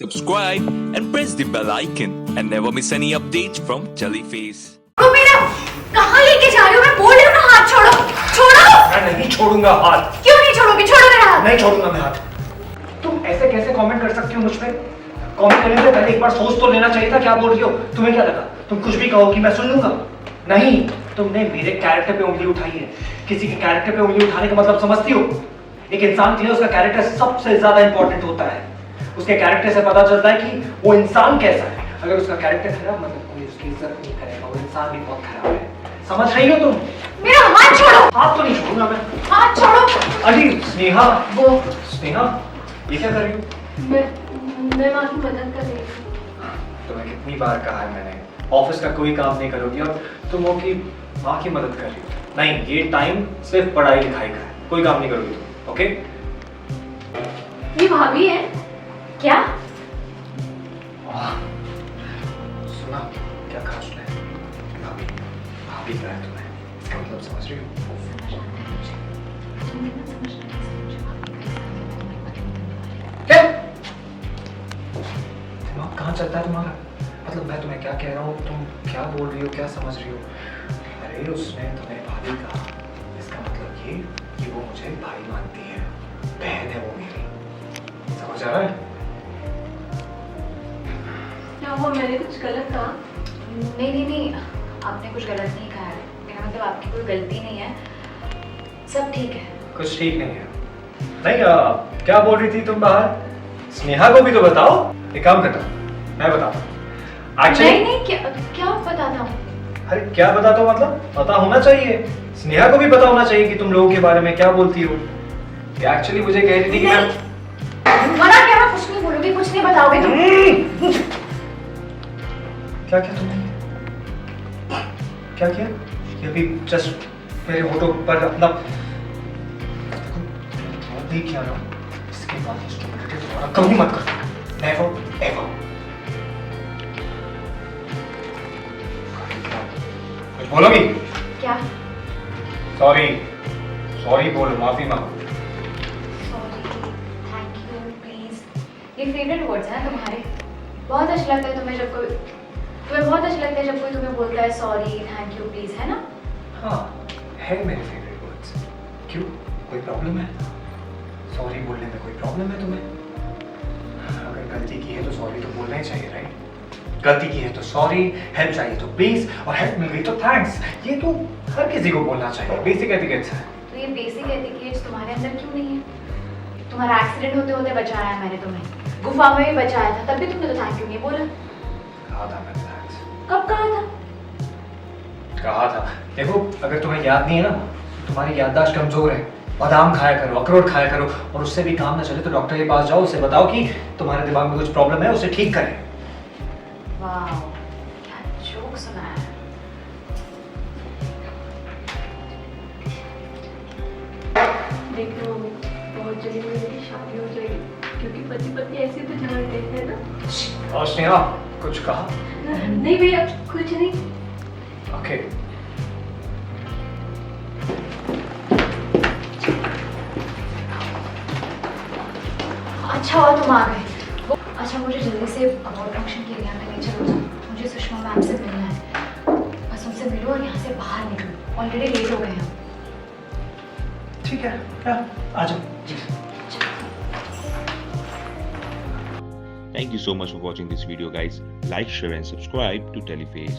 subscribe and press the bell icon and never miss any updates from Jellyface. तो मेरा कहाँ लेके जा रहे हो? मैं बोल रही हूँ ना, हाथ छोड़ो, छोड़ो। मैं नहीं छोड़ूंगा हाथ। क्यों नहीं छोड़ोगे? छोड़ो मेरा हाथ। नहीं छोड़ूंगा मैं हाथ। तुम ऐसे कैसे कमेंट कर सकती हो मुझ पे? कमेंट करने से पहले एक बार सोच तो लेना चाहिए था क्या बोल रही हो। तुम्हें क्या लगा तुम कुछ भी कहो कि मैं सुन लूंगा? नहीं, तुमने मेरे कैरेक्टर पे उंगली उठाई है। किसी के कैरेक्टर पे उंगली उठाने का मतलब समझती हो? एक इंसान के लिए उसका कैरेक्टर सबसे ज्यादा इंपॉर्टेंट होता है। उसके कैरेक्टर से पता चलता है कि वो इंसान कैसा है। अगर उसका कैरेक्टर खराब, मतलब कोई उसकी इज्जत नहीं करेगा, वो इंसान भी बहुत खराब है। समझ रही हो तुम? मेरा हाथ छोड़ो। हाथ तो नहीं छोड़ूंगा मैं। हाथ छोड़ो। अरे स्नेहा, वो स्नेहा, ये क्या कर रही हो? मैं माँ की मदद कर रही हूँ। तुम्हें कितनी बार कहा है मैंने, ऑफिस का कोई काम नहीं करोगी और तुम वो की माँ की मदद कर रही हो। नहीं, ये टाइम सिर्फ पढ़ाई लिखाई का है, कोई काम नहीं करोगी तुम, ओके? ये भाभी है क्या? सुना क्या कहा उसने? भाभी, भाभी क्या है तुम्हें? इसका मतलब समझ रही हो? क्या? दिमाग कहाँ चलता है तुम्हारा? मतलब मैं तुम्हें क्या कह रहा हूँ, तुम क्या बोल रही हो, क्या समझ रही हो? अरे उसने तुम्हें भाभी कहा, इसका मतलब ये कि वो मुझे भाई मानती है, बहन है वो मेरी। समझ आ रहा है? क्या वो मैंने कुछ गलत कहा? नहीं, आपने कुछ गलत नहीं कहा है। मेरा मतलब आपकी कोई गलती नहीं है, सब ठीक है। कुछ ठीक नहीं है। नहीं, क्या बोल रही थी तुम बाहर? स्नेहा को भी तो बताओ। एक काम करता हूँ, मैं बताता हूँ। नहीं, क्या बताता हूँ? अरे क्या बताता हूँ मतलब? पता होना चाहिए। स्नेहा को भी पता होना चाहिए कि तुम लोगों के बारे में क्या बोलती हो। एक्चुअली मुझे कह रही थी कि मैं मना क्या? कुछ नहीं बोलोगे, कुछ नहीं बताओगे तुम? क्या किया तुमने? क्या किया? ये अभी जस्ट मेरे होठों पर अपना देख किया ना, इसके बाद स्टूपिडिटी दोबारा कभी मत कर। Never ever. कुछ बोलोगी? क्या? सॉरी, सॉरी बोलो, माफी मांगो। Sorry, thank you, please. ये फेवरेट वर्ड्स हैं तुम्हारे। बहुत अच्छा लगता है तुम्हें जब कोई तुम्हें बोलता है सॉरी, थैंक यू, प्लीज, है ना? हाँ, है मेरे फेवरेट वर्ड्स। क्यों, कोई प्रॉब्लम है? सॉरी बोलने में कोई प्रॉब्लम है तुम्हें? अगर गलती की है तो सॉरी तो बोलना ही चाहिए, राइट? गलती की है तो सॉरी, हेल्प चाहिए तो प्लीज, और हेल्प मिल गई तो थैंक्स। ये तो हर किसी को बोलना चाहिए, बेसिक एटिकेट्स है। तो ये बेसिक एटिकेट्स तुम्हारे अंदर क्यों नहीं है? तुम्हारा एक्सीडेंट होते होते बचाया है मैंने तुम्हें, गुफा में भी बचाया था, तब भी तुमने तो थैंक यू नहीं बोला। कहा था मैंने थैंक्स। कब कहा था? कहा था। देखो, अगर तुम्हें याद नहीं है ना, तुम्हारी याददाश्त कमजोर है। बादाम खाया करो, अखरोट खाया करो, और उससे भी काम ना चले तो डॉक्टर के पास जाओ, उसे बताओ कि तुम्हारे दिमाग में कुछ प्रॉब्लम है, उसे ठीक करें। वाह, क्या जोक सुनाया है। देखो बहुत जल्दी मेरी शादी हो जाएगी, क्योंकि पति पत्नी ऐसे तो जानते हैं ना। और स्नेहा, कुछ कहा? नहीं भैया, कुछ नहीं। ओके। अच्छा हुआ तुम आ गए। अच्छा, मुझे जल्दी से अवार्ड फंक्शन के एरिया में ले चलो। मुझे सुषमा मैम से मिलना है। बस उनसे मिलो और यहाँ से बाहर निकलो, ऑलरेडी लेट हो गए हैं। ठीक है, आ जाओ। Thank you so much for watching this video, guys. Like, share and subscribe to Teleface.